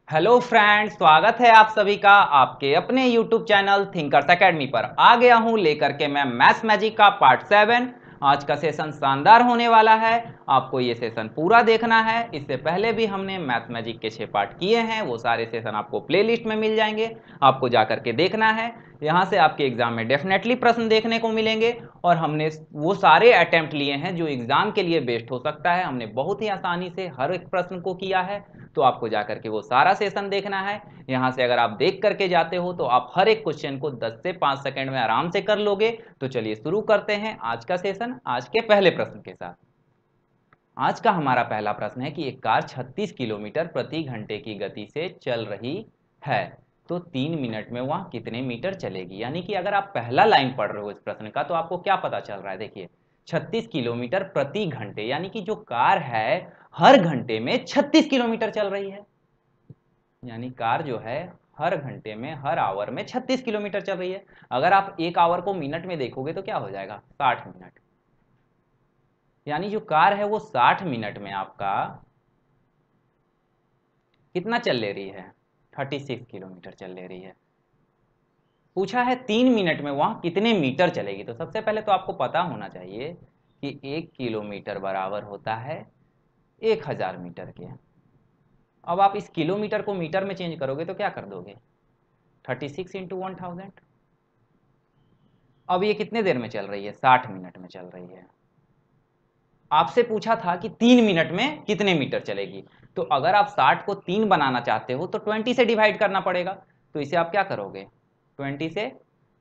Hello friends, स्वागत है आप सभी का आपके अपने यूट्यूब चैनल थिंकर्स एकेडमी पर। आ गया हूं लेकर के मैं मैथ्स मैजिक का पार्ट 7। आज का सेशन शानदार होने वाला है। आपको ये सेशन पूरा देखना है। इससे पहले भी हमने मैथ्स मैजिक के 6 पार्ट किए हैं, वो सारे सेशन आपको प्लेलिस्ट में मिल जाएंगे। आपको जा करके देखना है। यहाँ से आपके एग्जाम में डेफिनेटली प्रश्न देखने को मिलेंगे और हमने वो सारे अटेम्प्ट लिए हैं जो एग्जाम के लिए बेस्ट हो सकता है। हमने बहुत ही आसानी से हर एक प्रश्न को किया है, तो आपको जाकर के वो सारा सेशन देखना है। यहाँ से अगर आप देख करके जाते हो तो आप हर एक क्वेश्चन को 10 से 5 सेकंड में आराम से कर लोगे। तो चलिए शुरू करते हैं आज का सेशन आज के पहले प्रश्न के साथ। आज का हमारा पहला प्रश्न है कि एक कार 36 किलोमीटर प्रति घंटे की गति से चल रही है, तो 3 मिनट में वह कितने मीटर चलेगी। यानी कि अगर आप पहला लाइन पढ़ रहे हो इस प्रश्न का तो आपको क्या पता चल रहा है। देखिए 36 किलोमीटर प्रति घंटे, यानी कि जो कार है हर घंटे में 36 किलोमीटर चल रही है। यानी कार जो है हर घंटे में, हर आवर में 36 किलोमीटर चल रही है। अगर आप एक आवर को मिनट में देखोगे तो क्या हो जाएगा, 60 मिनट। यानी जो कार है वो 60 मिनट में आपका कितना चल ले रही है, 36 किलोमीटर चल ले रही है। पूछा है 3 मिनट में वह कितने मीटर चलेगी। तो सबसे पहले तो आपको पता होना चाहिए कि 1 किलोमीटर बराबर होता है 1000 मीटर के। अब आप इस किलोमीटर को मीटर में चेंज करोगे तो क्या कर दोगे, 36 इंटू 1000। अब ये कितने देर में चल रही है, 60 मिनट में चल रही है। आपसे पूछा था कि 3 मिनट में कितने मीटर चलेगी। तो अगर आप 60 को 3 बनाना चाहते हो तो 20 से डिवाइड करना पड़ेगा। तो इसे आप क्या करोगे, 20 से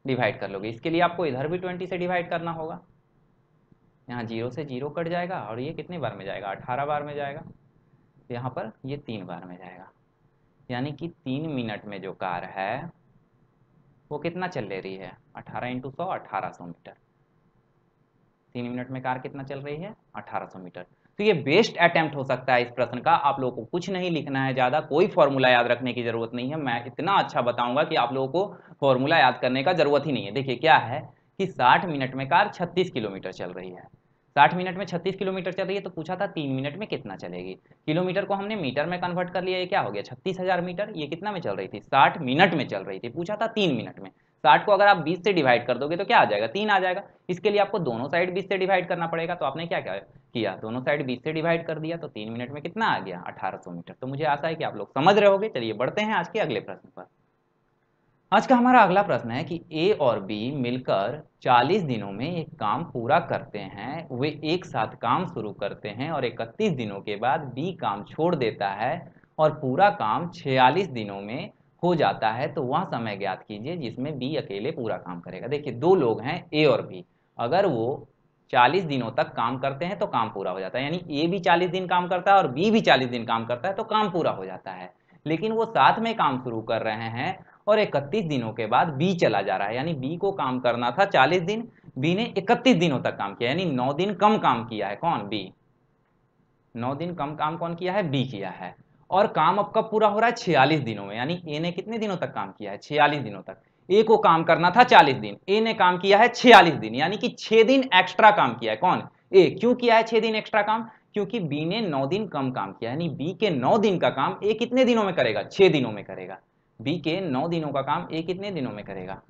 डिवाइड कर लोगे। इसके लिए आपको इधर भी 20 से डिवाइड करना होगा। यहाँ 0 से 0 कट जाएगा और ये कितने बार में जाएगा, 18 बार में जाएगा। यहाँ पर ये 3 बार में जाएगा। यानी कि 3 मिनट में जो कार है वो कितना चल ले रही है, 18 इंटू 100, 1800 मीटर। 3 मिनट में कार कितना चल रही है, 1800 मीटर। तो ये बेस्ट अटेम्प्ट हो सकता है इस प्रश्न का। आप लोगों को कुछ नहीं लिखना है, ज़्यादा कोई फॉर्मूला याद रखने की जरूरत नहीं है। मैं इतना अच्छा बताऊंगा कि आप लोगों को फॉर्मूला याद करने का जरूरत ही नहीं है। देखिए क्या है कि 60 मिनट में कार 36 किलोमीटर चल रही है। 60 मिनट में 36 किलोमीटर चल रही है, तो पूछा था 3 मिनट में कितना चलेगी। किलोमीटर को हमने मीटर में कन्वर्ट कर लिया, ये क्या हो गया, 36,000 मीटर। ये कितना में चल रही थी, 60 मिनट में चल रही थी। पूछा था 3 मिनट में। 60 को अगर आप 20 से डिवाइड कर दोगे तो क्या आ जाएगा, 3 आ जाएगा। इसके लिए आपको दोनों साइड 20 से डिवाइड करना पड़ेगा। तो आपने क्या किया, दोनों साइड 20 से डिवाइड कर दिया, तो 3 मिनट में कितना आ गया, 1800 मीटर। तो मुझे आशा है कि आप लोग समझ रहे होगे। चलिए बढ़ते हैं आज के अगले प्रश्न पर। आज का हमारा अगला प्रश्न है कि ए और बी मिलकर 40 दिनों में एक काम पूरा करते हैं। वे एक साथ काम शुरू करते हैं और 31 दिनों के बाद बी काम छोड़ देता है और पूरा काम 46 दिनों में हो जाता है। तो वह समय ज्ञात कीजिए जिसमें बी अकेले पूरा काम करेगा। देखिए दो लोग हैं ए और बी, अगर वो 40 दिनों तक काम करते हैं तो काम पूरा हो जाता है। यानी ए भी 40 दिन काम करता है और बी भी 40 दिन काम करता है तो काम पूरा हो जाता है। लेकिन वो साथ में काम शुरू कर रहे हैं और 31 दिनों के बाद बी चला जा रहा है। यानी बी को काम करना था 40 दिन, बी ने 31 दिनों तक काम किया, यानी 9 दिन कम काम किया है। कौन, बी। 9 दिन कम काम कौन किया है, बी किया है। और काम अब कब पूरा हो रहा है, 46 दिनों में। यानी ए ने कितने दिनों तक काम किया है, 46 दिनों तक। ए को काम करना था 40 दिन, ए ने काम किया है 46 दिन, यानी कि 6 दिन एक्स्ट्रा काम किया है। कौन, ए। क्यों किया है 6 दिन एक्स्ट्रा काम, क्योंकि बी ने 9 दिन कम काम किया। यानी बी के 9 दिन का काम ए कितने दिनों में करेगा, 6 दिनों में करेगा। बी के 9 दिनों का काम ए कितने दिनों में करेगा,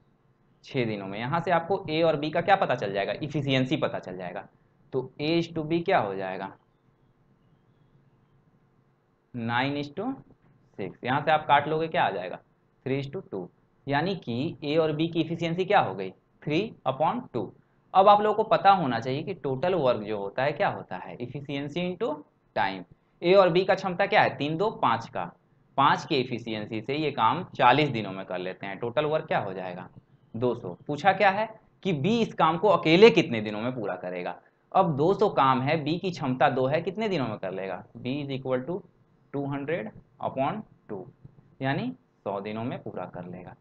6 दिनों में। यहां से आपको ए और बी का क्या पता चल जाएगा, इफिशियंसी पता चल जाएगा। तो ए इज टू बी क्या हो जाएगा, 9:6। यहां से आप काट लोगे, क्या आ जाएगा, 3:2। यानी कि ए और बी की इफिशियंसी क्या हो गई, 3/2। अब आप लोगों को पता होना चाहिए कि टोटल वर्क जो होता है क्या होता है, इफिशियंसी इंटू टाइम। ए और बी का क्षमता क्या है, 3 2 5 का, 5 के इफिशियंसी से ये काम 40 दिनों में कर लेते हैं। टोटल वर्क क्या हो जाएगा, 200। पूछा क्या है कि बी इस काम को अकेले कितने दिनों में पूरा करेगा। अब 200 काम है, बी की क्षमता 2 है, कितने दिनों में कर लेगा, बी इज इक्वल टू 200/2, यानी 100 दिनों में पूरा कर लेगा।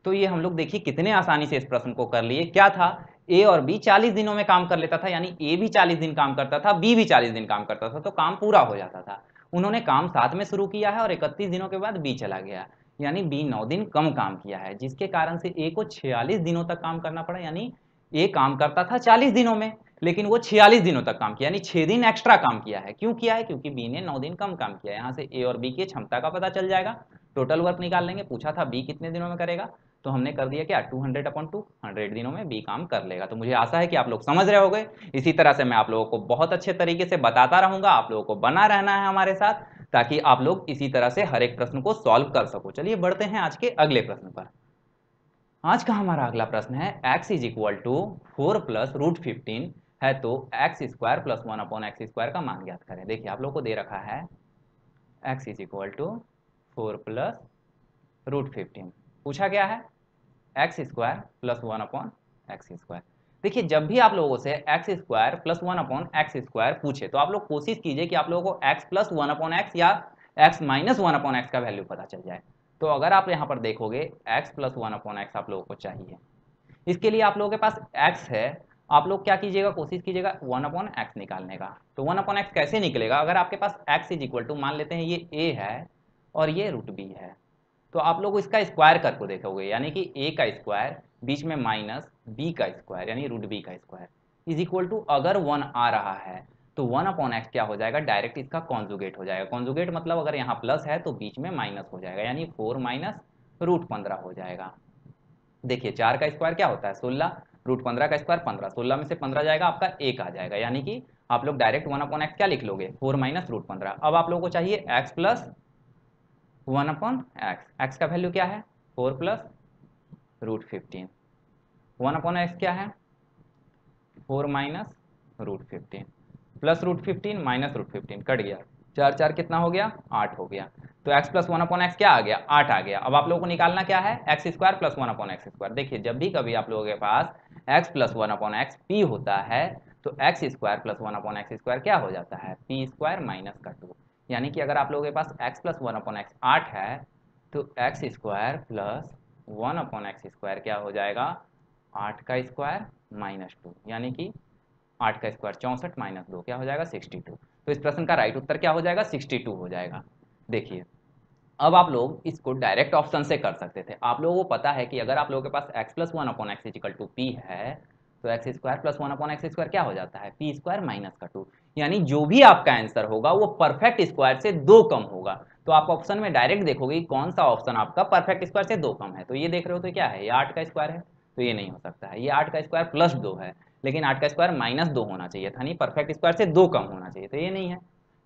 तो ये हम लोग देखिए कितने आसानी से इस प्रश्न को कर लिए। क्या था, ए और बी 40 दिनों में काम कर लेता था, यानी ए भी 40 दिन काम करता था, बी भी 40 दिन काम करता था, तो काम पूरा हो जाता था। उन्होंने काम साथ में शुरू किया है और 31 दिनों के बाद बी चला गया, यानी बी 9 दिन कम काम किया है, जिसके कारण से ए को 46 दिनों तक काम करना पड़ा। यानी ए काम करता था 40 दिनों में, लेकिन वो 46 दिनों तक काम किया, यानी 6 दिन एक्स्ट्रा काम किया है। क्यों किया है? क्योंकि बी ने 9 दिन कम काम किया है। यहाँ से ए और बी की क्षमता का पता चल जाएगा, टोटल वर्क निकाल लेंगे। पूछा था बी कितने दिनों में करेगा, तो हमने कर दिया क्या, 200/2, 100 दिनों में बी काम कर लेगा। तो मुझे आशा है कि आप लोग समझ रहे होंगे। इसी तरह से मैं आप लोगों को बहुत अच्छे तरीके से बताता रहूंगा, आप लोगों को बना रहना है हमारे साथ, ताकि आप लोग इसी तरह से हर एक प्रश्न को सॉल्व कर सको। चलिए बढ़ते हैं आज के अगले प्रश्न पर। आज का हमारा अगला प्रश्न है x is equal to 4 plus root 15 है, तो एक्स स्क्वायर प्लस 1/x² का मान ज्ञात करें। देखिए आप लोग को दे रखा है x is equal to 4 plus root 15, पूछा गया है एक्स स्क्वायर प्लस 1/x²। देखिए जब भी आप लोगों से एक्स स्क्वायर प्लस 1/x² पूछे, तो आप लोग कोशिश कीजिए कि आप लोगों को x प्लस 1/x या x माइनस 1/x का वैल्यू पता चल जाए। तो अगर आप यहाँ पर देखोगे x प्लस 1/x आप लोगों को चाहिए, इसके लिए आप लोगों के पास x है, आप लोग क्या कीजिएगा, कोशिश कीजिएगा 1/x निकालने का। तो 1/x कैसे निकलेगा, अगर आपके पास x इज इक्वल टू मान लेते हैं ये a है और ये रूट b है, तो आप लोग इसका स्क्वायर करके देखोगे, यानी कि a का स्क्वायर बीच में माइनस b का स्क्वायर यानी रूट b का स्क्वायर इज इक्वल टू, अगर 1 आ रहा है तो 1/x क्या हो जाएगा, डायरेक्ट इसका कॉन्जुगेट हो जाएगा। कॉन्जुगेट मतलब अगर यहाँ प्लस है तो बीच में माइनस हो जाएगा, यानी 4 माइनस रूट 15 हो जाएगा। देखिए 4 का स्क्वायर क्या होता है 16, रूट 15 का स्क्वायर 15, 16 में से 15 जाएगा आपका 1 आ जाएगा, यानी कि आप लोग डायरेक्ट 1/x क्या लिख लोगे, 4 माइनस रूट 15। अब आप लोगों को चाहिए x प्लस 1/x, x का वैल्यू क्या है 4 प्लस रूट 15, 1/x क्या है 4 minus root 15 plus root 15 minus root 15, cut गया 4 4 कितना हो गया 8 हो गया। तो x प्लस 1/x क्या आ गया 8 आ गया। अब आप लोगों को निकालना क्या है एक्स स्क्वायर प्लस 1/x²। देखिए जब भी कभी आप लोगों के पास x प्लस 1/x p होता है, तो एक्स स्क्वायर प्लस 1/x² क्या हो जाता है p² माइनस का 2, यानी कि अगर आप लोगों के पास x प्लस 1/x 8 है, तो एक्स स्क्वायर प्लस 1/x² क्या हो जाएगा 8 का स्क्वायर माइनस 2, यानी कि 8 का स्क्वायर 64 माइनस 2 क्या हो जाएगा 62। तो इस प्रश्न का राइट उत्तर क्या हो जाएगा 62 हो जाएगा। देखिए अब आप लोग इसको डायरेक्ट ऑप्शन से कर सकते थे। आप लोगों को पता है कि अगर आप लोगों के पास x plus 1/x equal to P है, तो एक्स स्क्वायर प्लस 1/x² क्या हो जाता है p² माइनस का 2, यानी जो भी आपका आंसर होगा वो परफेक्ट स्क्वायर से 2 कम होगा। तो आप ऑप्शन में डायरेक्ट देखोगे कौन सा ऑप्शन आपका परफेक्ट स्क्वायर से 2 कम है। तो ये देख रहे हो तो क्या है, ये 8 का स्क्वायर है, तो ये नहीं हो सकता है। ये 8 का स्क्वायर प्लस 2 है, लेकिन 8 का स्क्वायर माइनस 2 होना चाहिए था, नहीं परफेक्ट स्क्वायर से 2 कम होना चाहिए, तो ये नहीं है।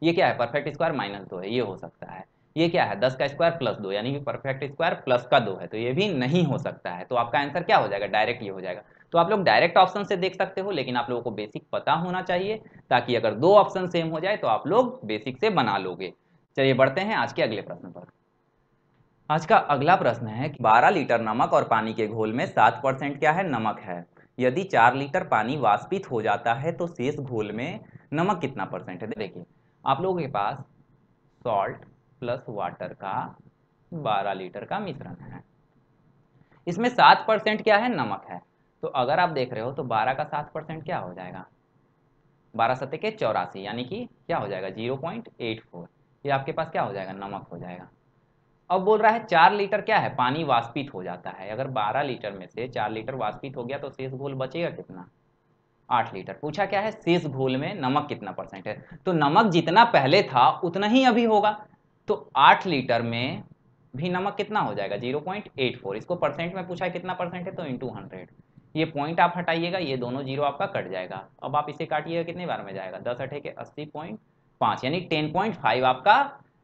ये क्या है परफेक्ट स्क्वायर माइनस 2 है, ये हो सकता है। ये क्या है 10 का स्क्वायर प्लस 2, यानी कि परफेक्ट स्क्वायर प्लस का 2 है, तो ये भी नहीं हो सकता है। तो आपका आंसर क्या हो जाएगा डायरेक्ट ये हो जाएगा। तो आप लोग डायरेक्ट ऑप्शन से देख सकते हो, लेकिन आप लोगों को बेसिक पता होना चाहिए, ताकि अगर दो ऑप्शन सेम हो जाए तो आप लोग बेसिक से बना लोगे। चलिए बढ़ते हैं आज के अगले प्रश्न पर। आज का अगला प्रश्न है कि 12 लीटर नमक और पानी के घोल में 7% क्या है नमक है। यदि 4 लीटर पानी वाष्पित हो जाता है तो शेष घोल में नमक कितना परसेंट है। देखिए आप लोगों के पास सॉल्ट प्लस वाटर का 12 लीटर का मिश्रण है, इसमें 7% क्या है नमक है। तो अगर आप देख रहे हो तो 12 का 7% क्या हो जाएगा 12 सत्ते के 84, यानी कि क्या हो जाएगा 0.84, ये आपके पास क्या हो जाएगा नमक हो जाएगा। अब बोल रहा है 4 लीटर क्या है पानी वाष्पित हो जाता है, अगर 12 लीटर में से 4 लीटर वाष्पित हो गया तो शेष घोल बचेगा कितना 8 लीटर। पूछा क्या है शेष घोल में नमक कितना परसेंट है, तो नमक जितना पहले था उतना ही अभी होगा। तो 8 लीटर में भी नमक कितना हो जाएगा 0.84, इसको परसेंट में पूछा है कितना परसेंट है तो इंटू 100, ये पॉइंट आप हटाइएगा, ये दोनों जीरो आपका कट जाएगा। अब आप इसे काटिएगा कितने बार में जाएगा 10 अठे के 80.5, यानी 10.5 आपका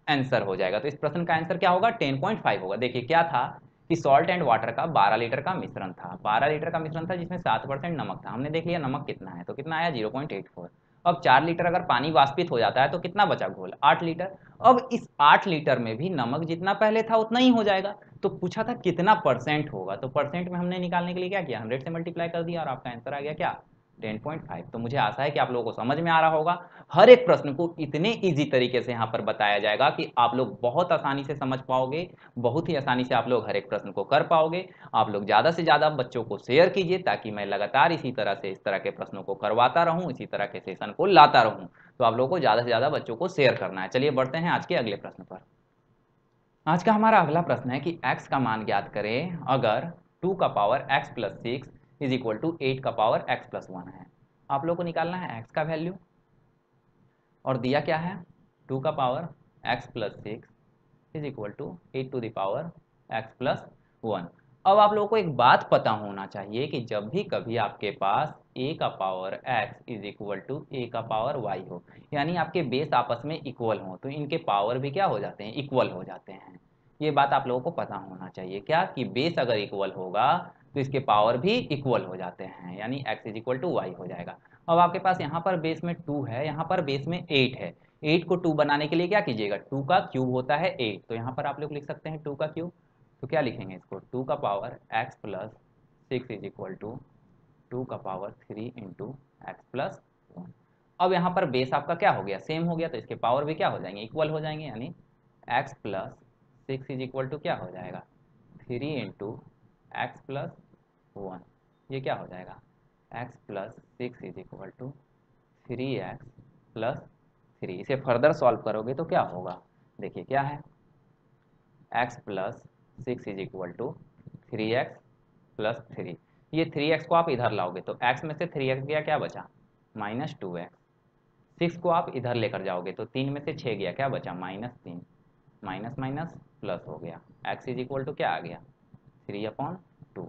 आंसर हो जाएगा। तो इस प्रश्न का आंसर क्या होगा 10.5 होगा। देखिए क्या था कि सॉल्ट एंड वाटर का 12 लीटर का मिश्रण था, 12 लीटर का मिश्रण था जिसमें 7% नमक था। हमने देख लिया नमक कितना है, तो कितना आया 0.84। अब 4 लीटर अगर पानी वाष्पित हो जाता है तो कितना बचा घोल 8 लीटर। अब इस 8 लीटर में भी नमक जितना पहले था उतना ही हो जाएगा। तो पूछा था कितना परसेंट होगा, तो परसेंट में हमने निकालने के लिए क्या किया 100 से मल्टीप्लाई कर दिया और आपका आंसर आ गया क्या 10.5। तो मुझे आशा है कि आप लोगों को समझ में आ रहा होगा। हर एक प्रश्न को इतने इजी तरीके से यहाँ पर बताया जाएगा कि आप लोग बहुत आसानी से समझ पाओगे, बहुत ही आसानी से आप लोग हर एक प्रश्न को कर पाओगे। आप लोग ज़्यादा से ज़्यादा बच्चों को शेयर कीजिए, ताकि मैं लगातार इसी तरह से इस तरह के प्रश्नों को करवाता रहूँ, इसी तरह के सेशन को लाता रहूँ। तो आप लोगों को ज़्यादा से ज़्यादा बच्चों को शेयर करना है। चलिए बढ़ते हैं आज के अगले प्रश्न पर। आज का हमारा अगला प्रश्न है कि x का मान ज्ञात करें अगर 2 का power x plus 6 is equal to 8 का पावर x प्लस 1 है। आप लोग को निकालना है x का वैल्यू, और दिया क्या है 2 का power x plus 6 is equal to 8 to the power x plus 1। अब आप लोगों को एक बात पता होना चाहिए कि जब भी कभी आपके पास a का power x is equal to a का पावर y हो, यानी आपके बेस आपस में इक्वल हो, तो इनके पावर भी क्या हो जाते हैं, इक्वल हो जाते हैं। ये बात आप लोगों को पता होना चाहिए क्या, कि बेस अगर इक्वल होगा तो इसके पावर भी इक्वल हो जाते हैं, यानी x is equal to Y हो जाएगा। अब आपके पास यहाँ पर बेस में 2 है, यहाँ पर बेस में 8 है। 8 को 2 बनाने के लिए क्या कीजिएगा, 2 का क्यूब होता है 8, तो यहाँ पर आप लोग लिख सकते हैं 2 का क्यूब। तो क्या लिखेंगे इसको, 2 का power x plus 6 is equal to 2 का पावर 3 इंटू एक्स प्लस 1। अब यहाँ पर बेस आपका क्या हो गया, सेम हो गया, तो इसके पावर भी क्या हो जाएंगे, इक्वल हो जाएंगे, यानी x plus 6 is equal to क्या हो जाएगा 3 इंटू एक्स प्लस 1। ये क्या हो जाएगा, x plus 6 is equal to 3x plus 3। इसे फर्दर सॉल्व करोगे तो क्या होगा, देखिए क्या है, x plus 6 is equal to 3x plus 3। ये 3x को आप इधर लाओगे तो x में से 3x गया, क्या बचा माइनस 2x। 6 को आप इधर लेकर जाओगे तो 3 में से 6 गया, क्या बचा माइनस 3। माइनस माइनस प्लस हो गया, x इज इक्वल टू क्या आ गया 3/2।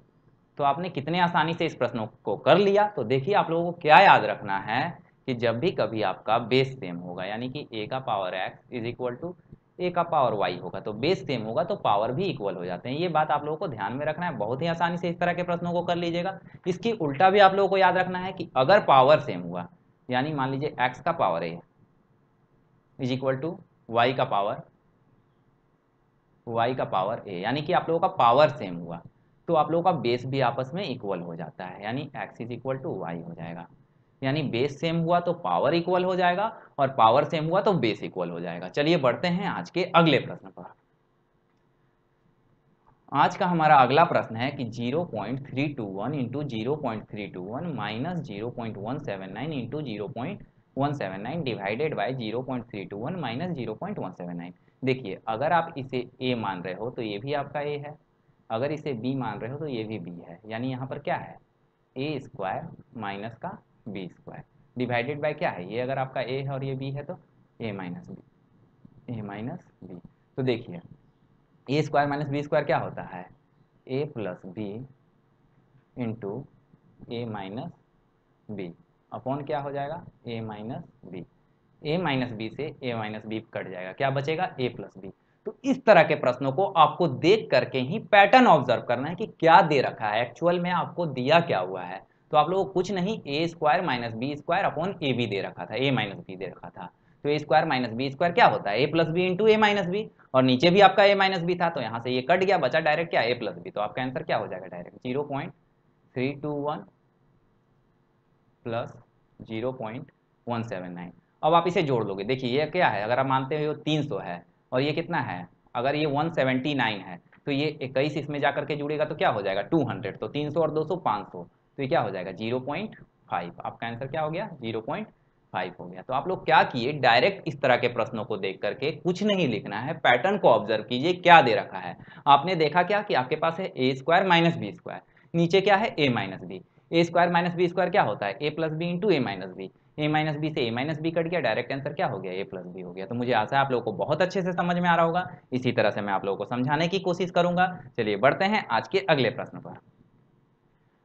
तो आपने कितने आसानी से इस प्रश्न को कर लिया। तो देखिए आप लोगों को क्या याद रखना है कि जब भी कभी आपका बेस सेम होगा, यानी कि a का power x is equal to a का पावर y होगा, तो बेस सेम होगा तो पावर भी इक्वल हो जाते हैं। ये बात आप लोगों को ध्यान में रखना है, बहुत ही आसानी से इस तरह के प्रश्नों को कर लीजिएगा। इसकी उल्टा भी आप लोगों को याद रखना है कि अगर पावर सेम हुआ, यानी मान लीजिए x का power a is equal to y का पावर a, यानी कि आप लोगों का पावर सेम हुआ, तो आप लोगों का बेस भी आपस में इक्वल हो जाता है, यानी x is equal to Y हो जाएगा। यानी बेस सेम हुआ तो पावर इक्वल हो जाएगा, और पावर सेम हुआ तो बेस इक्वल हो जाएगा। चलिए बढ़ते हैं आज के अगले प्रश्न पर। आज का हमारा अगला प्रश्न है कि 0.321 into 0.321 minus 0.179 into 0.179 divided by 0.321 minus 0.179। देखिए अगर आप इसे a मान रहे हो तो ये भी आपका a है, अगर इसे b मान रहे हो तो ये भी b है, यानी यहाँ पर क्या है a स्क्वायर माइनस का b स्क्वायर डिवाइडेड बाई क्या है, ये अगर आपका a है और ये b है तो a माइनस b। तो देखिए ए स्क्वायर माइनस बी स्क्वायर क्या होता है, A plus B into A minus B upon क्या हो जाएगा ए माइनस बी। ए माइनस बी से ए माइनस बी कट जाएगा, क्या बचेगा ए प्लस बी। तो इस तरह के प्रश्नों को आपको देख करके ही पैटर्न ऑब्जर्व करना है कि क्या दे रखा है, एक्चुअल में आपको दिया क्या हुआ है। तो आप लोगों को कुछ नहीं, A square minus B square upon A B दे रखा था, ए माइनस बी दे रखा था। तो A square minus B square क्या होता है, A plus B into A minus B, और नीचे भी आपका ए माइनस बी था, तो यहाँ से ये कट गया, बचा डायरेक्ट क्या ए प्लस बी। तो आपका आंसर क्या हो जाएगा डायरेक्ट 0.321 प्लस 0.179। अब आप इसे जोड़ लोगे, देखिए ये क्या है, अगर आप मानते हो 300 है और ये कितना है, अगर ये 179 है तो ये 21 इसमें जाकर के जुड़ेगा तो क्या हो जाएगा 200। तो 300 और 200 500, तो ये क्या हो जाएगा 0.5। आपका आंसर क्या हो गया 0.5 हो गया। तो आप लोग क्या किए, डायरेक्ट इस तरह के प्रश्नों को देख करके कुछ नहीं लिखना है, पैटर्न को ऑब्जर्व कीजिए क्या दे रखा है। आपने देखा क्या कि आपके पास है ए स्क्वायर माइनस बी स्क्वायर, नीचे क्या है ए माइनस बी। ए स्क्वायर माइनस बी स्क्वायर क्या होता है A plus B into A minus B, A minus B से ए माइनस बी कट गया, डायरेक्ट आंसर क्या हो गया ए प्लस बी हो गया। तो मुझे आशा है आप लोगों को बहुत अच्छे से समझ में आ रहा होगा, इसी तरह से मैं आप लोगों को समझाने की कोशिश करूंगा। चलिए बढ़ते हैं आज के अगले प्रश्न पर।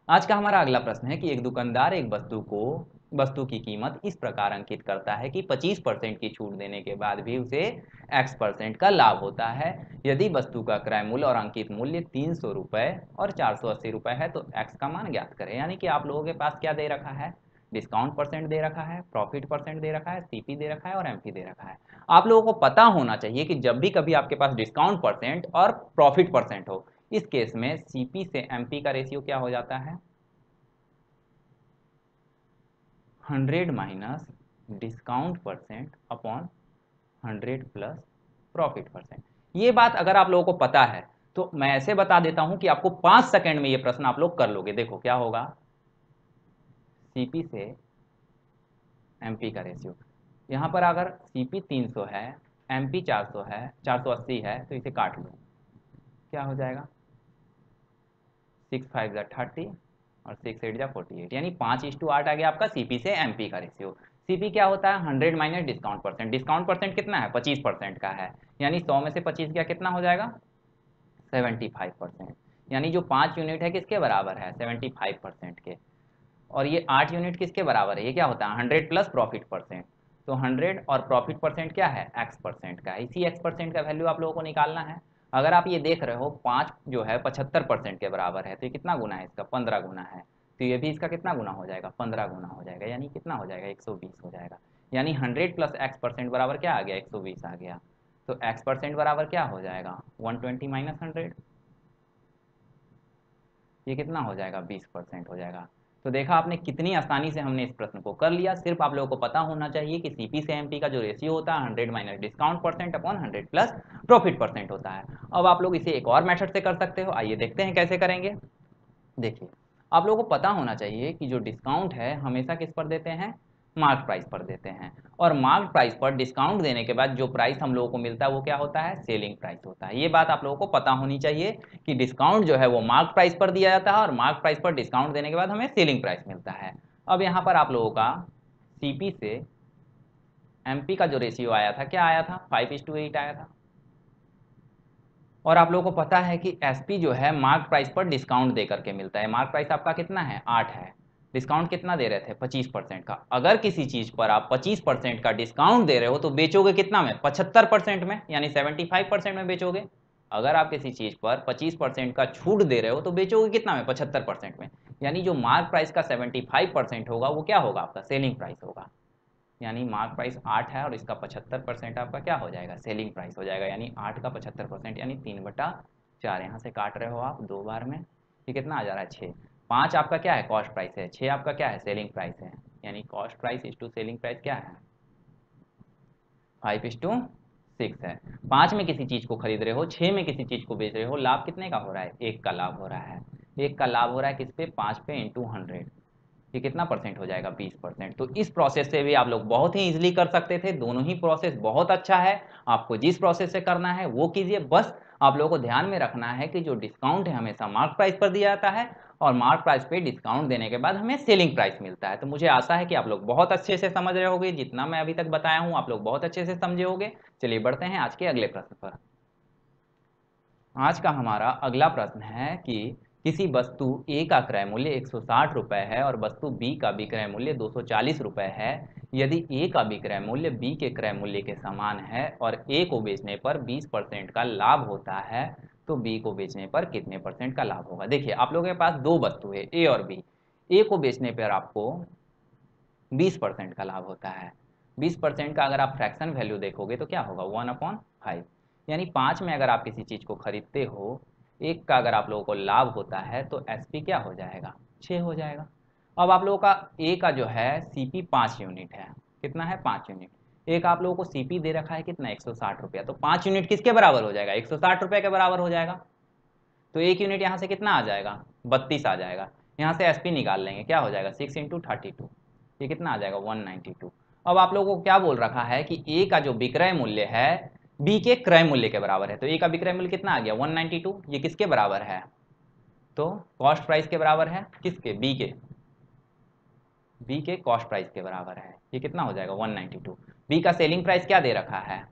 आज का हमारा अगला प्रश्न है कि एक दुकानदार एक वस्तु की कीमत इस प्रकार अंकित करता है कि 25% की छूट देने के बाद भी उसे x% का लाभ होता है। यदि वस्तु का क्रय मूल्य और अंकित मूल्य 300 रुपए और 480 रुपए है तो x का मान ज्ञात करें। यानी कि आप लोगों के पास क्या दे रखा है, डिस्काउंट परसेंट दे रखा है, प्रॉफिट परसेंट दे रखा है, सीपी दे रखा है और एमपी दे रखा है। आप लोगों को पता होना चाहिए कि जब भी कभी आपके पास डिस्काउंट परसेंट और प्रॉफिट परसेंट हो, इस केस में सीपी से एमपी का रेशियो क्या हो जाता है 100 minus discount percent upon 100 plus profit percent. ये बात अगर आप लोगों को पता है तो मैं ऐसे बता देता हूं कि आपको 5 सेकंड में ये प्रश्न आप लोग कर लोगे। देखो क्या होगा, सीपी से एमपी का रेशियो, यहां पर अगर सीपी 300 है, एमपी 400 है, 480 है, तो इसे काट लो, क्या हो जाएगा 6 5 30 और 6 8 जा 48, यानी 5:8 आ गया आपका सीपी से एमपी का रेशियो। सीपी क्या होता है? 100 minus discount percent. Discount percent कितना है? 25% का है, यानी 100 में से 25 गया, कितना हो जाएगा? 75%। यानी जो 5 यूनिट है किसके बराबर है? 75% के। और ये 8 यूनिट किसके बराबर है? ये क्या होता है? 100 प्लस प्रॉफिट परसेंट। तो 100 और प्रॉफिट परसेंट क्या है? एक्स परसेंट का। इसी एक्स परसेंट का वैल्यू आप लोगों को निकालना है। अगर आप ये देख रहे हो 5 जो है 75% के बराबर है, तो ये कितना गुना है इसका? 15 गुना है। तो ये भी इसका कितना गुना हो जाएगा? 15 गुना हो जाएगा, यानी कितना हो जाएगा? 120 हो जाएगा। यानी 100 प्लस एक्स परसेंट बराबर क्या आ गया? 120 आ गया। तो एक्स परसेंट बराबर क्या हो जाएगा? 120 माइनस 100, ये कितना हो जाएगा? 20% हो जाएगा। तो देखा आपने कितनी आसानी से हमने इस प्रश्न को कर लिया। सिर्फ आप लोगों को पता होना चाहिए कि सीपी से एमपी का जो रेशियो होता है 100 minus discount percent upon 100 plus profit percent होता है। अब आप लोग इसे एक और मेथड से कर सकते हो, आइए देखते हैं कैसे करेंगे। देखिए, आप लोगों को पता होना चाहिए कि जो डिस्काउंट है हमेशा किस पर देते हैं? मार्क प्राइस पर देते हैं। और मार्क प्राइस पर डिस्काउंट देने के बाद जो प्राइस हम लोगों को मिलता है वो क्या होता है? सेलिंग प्राइस होता है। ये बात आप लोगों को पता होनी चाहिए कि डिस्काउंट जो है वो मार्क प्राइस पर दिया जाता है और मार्क प्राइस पर डिस्काउंट देने के बाद हमें सेलिंग प्राइस मिलता है। अब यहाँ पर आप लोगों का सीपी से एमपी का जो रेशियो आया था, क्या आया था? 5:8 आया था। और आप लोगों को पता है कि एसपी जो है मार्क प्राइस पर डिस्काउंट दे करके मिलता है। मार्क प्राइस आपका कितना है? 8 है। डिस्काउंट कितना दे रहे थे? 25% का। अगर किसी चीज पर आप 25% का डिस्काउंट दे रहे हो तो बेचोगे कितना में? 75% में, यानी 75% में बेचोगे। अगर आप किसी चीज पर 25% का छूट दे रहे हो तो बेचोगे कितना में? 75% में। यानी जो मार्क प्राइस का 75% होगा वो क्या होगा? आपका सेलिंग प्राइस होगा। यानी मार्क प्राइस 8 है और इसका 75% आपका क्या हो जाएगा? सेलिंग प्राइस हो जाएगा। यानी 8 का 75%, यानी 3/4। यहाँ से काट रहे हो आप 2 बार में, ये कितना आ जा रहा है? 6। 5 आपका क्या है? कॉस्ट प्राइस है। 6 आपका क्या है? सेलिंग प्राइस है। यानी cost price is to selling price क्या है? 5:6 है। 5 में किसी चीज को खरीद रहे हो, 6 में किसी चीज को बेच रहे हो, लाभ कितने का हो रहा है? 1 का लाभ हो रहा है। 1 का लाभ हो रहा है किस पे? 5 पे इंटू 100। ये कितना परसेंट हो जाएगा? 20%। तो इस प्रोसेस से भी आप लोग बहुत ही इजीली कर सकते थे। दोनों ही प्रोसेस बहुत अच्छा है। आपको जिस प्रोसेस से करना है वो कीजिए। बस आप लोगों को ध्यान में रखना है कि जो डिस्काउंट है हमेशा मार्क प्राइस पर दिया जाता है और मार्क प्राइस पे डिस्काउंट देने के बाद हमें सेलिंग प्राइस मिलता है। तो मुझे आशा है कि आप लोग बहुत अच्छे से समझ रहे होंगे। जितना मैं अभी तक बताया हूँ आप लोग बहुत अच्छे से समझे होंगे। चलिए बढ़ते हैं आज के अगले प्रश्न पर। आज का हमारा अगला प्रश्न है कि किसी वस्तु ए का क्रय मूल्य 160 रुपये है और वस्तु बी का विक्रय मूल्य 240 रुपये है। यदि ए का विक्रय मूल्य बी के क्रय मूल्य के समान है और ए को बेचने पर 20% का लाभ होता है, तो बी को बेचने पर कितने परसेंट का लाभ होगा? देखिए, आप लोगों के पास दो वस्तु है, ए और बी। ए को बेचने पर आपको 20% का लाभ होता है। 20% का अगर आप फ्रैक्शन वैल्यू देखोगे तो क्या होगा? 1/5। यानी 5 में अगर आप किसी चीज़ को खरीदते हो, एक का अगर आप लोगों को लाभ होता है तो एसपी क्या हो जाएगा? 6 हो जाएगा। अब आप लोगों का ए का जो है सीपी 5 यूनिट है। कितना है? 5 यूनिट। एक आप लोगों को सीपी दे रखा है कितना? 160 रुपया। तो 5 यूनिट किसके बराबर हो जाएगा? 160 रुपये के बराबर हो जाएगा। तो एक यूनिट यहाँ से कितना आ जाएगा? 32 आ जाएगा। यहाँ से एसपी निकाल लेंगे, क्या हो जाएगा? 6 × 32, ये कितना आ जाएगा? 192। अब आप लोगों को क्या बोल रखा है कि ए का जो विक्रय मूल्य है बी के क्रय मूल्य के बराबर है। तो ए का विक्रय मूल्य कितना आ गया? 192। ये किसके बराबर है? तो कॉस्ट प्राइस के बराबर है। किसके? बी के। बी के कॉस्ट प्राइस के बराबर है। ये कितना हो जाएगा? 192। बी का सेलिंग प्राइस क्या दे रखा है?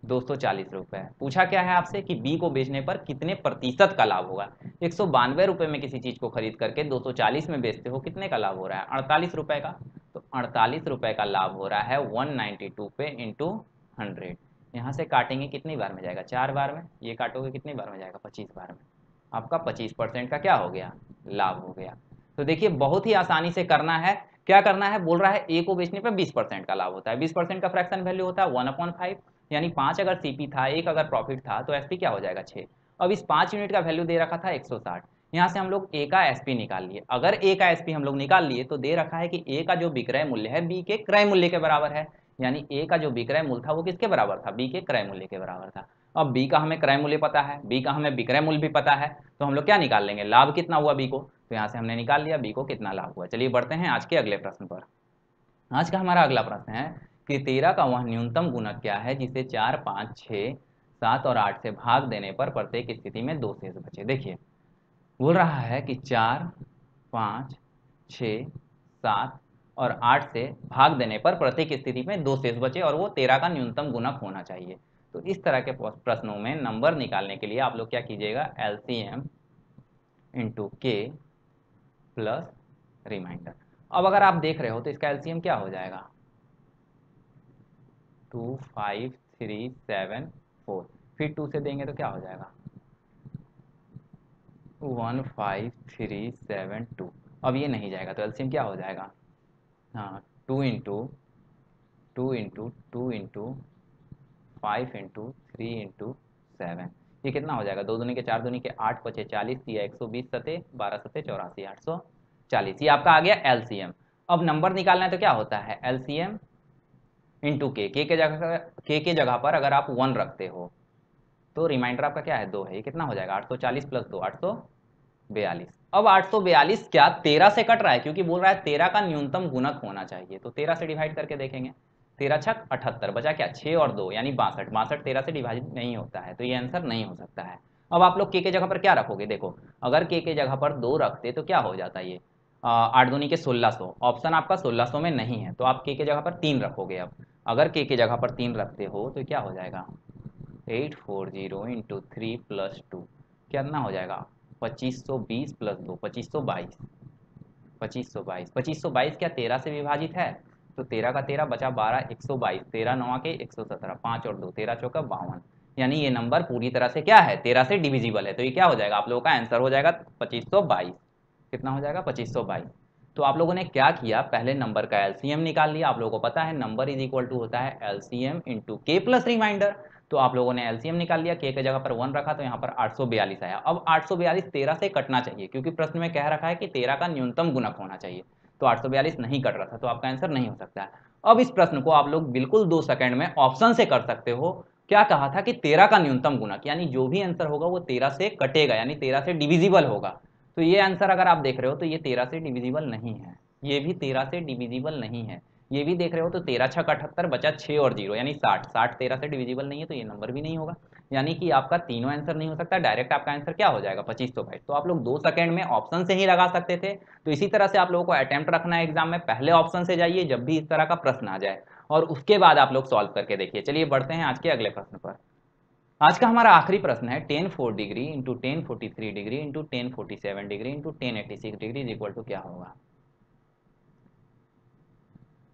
240 रुपये। पूछा क्या है आपसे कि बी को बेचने पर कितने प्रतिशत का लाभ होगा? 192 रुपये में किसी चीज को खरीद करके 240 में बेचते हो, कितने का लाभ हो रहा है? 48 रुपये का। तो 48 रुपये का लाभ हो रहा है 192 पे इंटू 100। यहाँ से काटेंगे कितनी बार में जाएगा? 4 बार में। ये काटोगे कितनी बार में जाएगा? 25 बार में। आपका 25% का क्या हो गया? लाभ हो गया। तो देखिए बहुत ही आसानी से करना है। क्या करना है? बोल रहा है ए को बेचने पर 20% का लाभ होता है। 20% का फ्रैक्शन वैल्यू होता है 1/5। यानी 5 अगर सीपी था, 1 अगर प्रॉफिट था, तो एसपी क्या हो जाएगा? 6। अब इस 5 यूनिट का वैल्यू दे रखा था 160। यहाँ से हम लोग ए का एसपी निकाल लिए। अगर ए का एसपी हम लोग निकाल लिए तो दे रखा है कि ए का जो विक्रय मूल्य है बी के क्रय मूल्य के बराबर है। यानी ए का जो विक्रय मूल्य था वो किसके बराबर था? बी के क्रय मूल्य के बराबर था। अब बी का हमें क्रय मूल्य पता है, बी का हमें विक्रय मूल्य भी पता है, तो हम लोग क्या निकाल लेंगे? लाभ कितना हुआ बी को। तो यहाँ से हमने निकाल लिया बी को कितना लाभ हुआ। चलिए बढ़ते हैं आज के अगले प्रश्न पर। आज का हमारा अगला प्रश्न है कि 13 का वह न्यूनतम गुणक क्या है जिसे 4, 5, 6, 7 और 8 से भाग देने पर प्रत्येक स्थिति में 2 शेष बचे। देखिए, बोल रहा है कि 4, 5, 6, 7 और 8 से भाग देने पर प्रत्येक स्थिति में 2 शेष बचे और वो 13 का न्यूनतम गुणक होना चाहिए। तो इस तरह के प्रश्नों में नंबर निकालने के लिए आप लोग क्या कीजिएगा, LCM इंटू के प्लस रिमाइंडर। अब अगर आप देख रहे हो तो इसका LCM क्या हो जाएगा, 2, 5, 3, 7, 4, फिर 2 से देंगे तो क्या हो जाएगा, 1, 5, 3, 7, 2। अब ये नहीं जाएगा तो LCM क्या हो जाएगा, हाँ 2 इंटू 5 इंटू 3 इंटू 7, ये कितना हो जाएगा, 2 दूनी के 4 दूनी के 8 बचे 40, दिया 120 सते 12 सते 84, 840, ये आपका आ गया LCM। अब नंबर निकालना है तो क्या होता है, LCM इंटू के के जगह पर अगर आप 1 रखते हो तो रिमाइंडर आपका क्या है, 2 है, ये कितना हो जाएगा 840 प्लस 2 842। अब 842 क्या 13 से कट रहा है, क्योंकि बोल रहा है 13 का न्यूनतम गुणक होना चाहिए, तो 13 से डिवाइड करके देखेंगे, 13 छक 78, बचा क्या 6 और 2 यानी 62, 62 13 से डिवाइड नहीं होता है, तो ये आंसर नहीं हो सकता है। अब आप लोग के जगह पर क्या रखोगे, देखो अगर के जगह पर 2 रखते तो क्या हो जाता है, ये 8 दूनी के 1600, ऑप्शन आपका 1600 में नहीं है तो आप के जगह पर 3 रखोगे। अब अगर के जगह पर 3 रखते हो तो क्या हो जाएगा, 840 इंटू 3 प्लस 2 कितना हो जाएगा, 2520 प्लस 2 2522, 2522 क्या 13 से विभाजित है, तो 13 का 13 बचा 12, 122, 13 9 के 117, 5 और 2 13 चौका 52, यानी ये नंबर पूरी तरह से क्या है 13 से डिविजिबल है, तो ये क्या हो जाएगा, आप लोगों का आंसर हो जाएगा 2522। कितना हो जाएगा 2522। तो आप लोगों ने क्या किया, पहले नंबर का LCM निकाल लिया, आप लोगों को पता है नंबर इज इक्वल टू होता है LCM इंटू के प्लस रिमाइंडर, तो आप लोगों ने LCM निकाल लिया, के जगह पर 1 रखा तो यहाँ पर 842 आया। अब 842 13 से कटना चाहिए, क्योंकि प्रश्न में कह रखा है कि 13 का न्यूनतम गुणक होना चाहिए, तो 842 नहीं कट रहा था, तो आपका आंसर नहीं हो सकता है। अब इस प्रश्न को आप लोग बिल्कुल 2 सेकंड में ऑप्शन से कर सकते हो। क्या कहा था कि 13 का न्यूनतम गुणक, यानी जो भी आंसर होगा वो 13 से कटेगा, यानी 13 से डिविजिबल होगा। तो ये आंसर अगर आप देख रहे हो तो ये 13 से डिविजिबल नहीं है, ये भी 13 से डिविजिबल नहीं है, ये भी देख रहे हो तो 13 छक 78 बचा 6 और 0 यानी 60, 60 13 से डिविजिबल नहीं है, तो ये नंबर भी नहीं होगा, यानी कि आपका तीनों आंसर नहीं हो सकता, डायरेक्ट आपका आंसर क्या हो जाएगा 2522। तो आप लोग 2 सेकंड में ऑप्शन से ही लगा सकते थे। तो इसी तरह से आप लोगों को अटेम्प्ट रखना है एग्जाम में, पहले ऑप्शन से जाइए जब भी इस तरह का प्रश्न आ जाए, और उसके बाद आप लोग सॉल्व करके देखिए। चलिए बढ़ते हैं आज के अगले प्रश्न पर। आज का हमारा आखिरी प्रश्न है, tan 4 degree into tan 43 degree into tan 47 degree into tan 86 degree is equal to क्या होगा,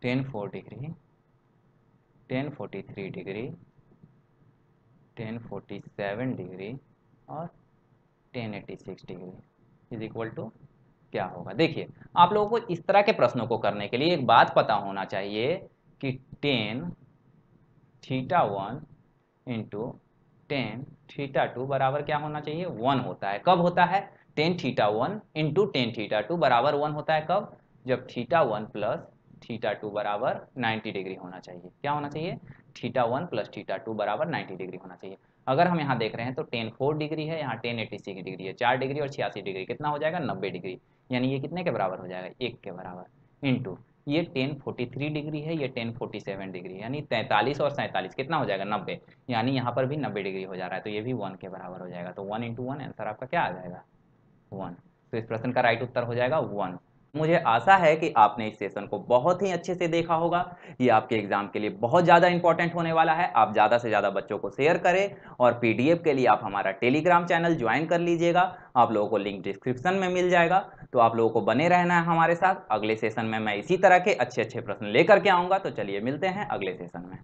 tan 4 degree, tan 43 degree, tan 47 degree और tan 86 degree is equal to क्या होगा। देखिए आप लोगों को इस तरह के प्रश्नों को करने के लिए एक बात पता होना चाहिए कि tan θ1 इंटू tan θ2 बराबर क्या होना चाहिए, 1 होता है। कब होता है, tan θ1 इंटू tan θ2 बराबर 1 होता है, कब, जब θ1 प्लस θ2 बराबर 90 डिग्री होना चाहिए। क्या होना चाहिए, θ1 प्लस θ2 बराबर 90 डिग्री होना चाहिए। अगर हम यहाँ देख रहे हैं तो tan 4 डिग्री है, यहाँ tan 86 डिग्री है, 4 डिग्री और 86 डिग्री कितना हो जाएगा 90 डिग्री, यानी ये कितने के बराबर हो जाएगा 1 के बराबर, इंटू ये tan 43 डिग्री है, ये tan 47 डिग्री, यानी 43 और 47 कितना हो जाएगा 90, यानी यहाँ पर भी 90 डिग्री हो जा रहा है, तो ये भी 1 के बराबर हो जाएगा। तो 1 इंटू 1 आंसर आपका क्या आ जाएगा 1। तो इस प्रश्न का राइट उत्तर हो जाएगा 1। मुझे आशा है कि आपने इस सेशन को बहुत ही अच्छे से देखा होगा। ये आपके एग्जाम के लिए बहुत ज़्यादा इंपॉर्टेंट होने वाला है। आप ज़्यादा से ज़्यादा बच्चों को शेयर करें और पीडीएफ के लिए आप हमारा टेलीग्राम चैनल ज्वाइन कर लीजिएगा। आप लोगों को लिंक डिस्क्रिप्शन में मिल जाएगा। तो आप लोगों को बने रहना है हमारे साथ। अगले सेशन में मैं इसी तरह के अच्छे अच्छे प्रश्न लेकर के आऊँगा। तो चलिए मिलते हैं अगले सेशन में।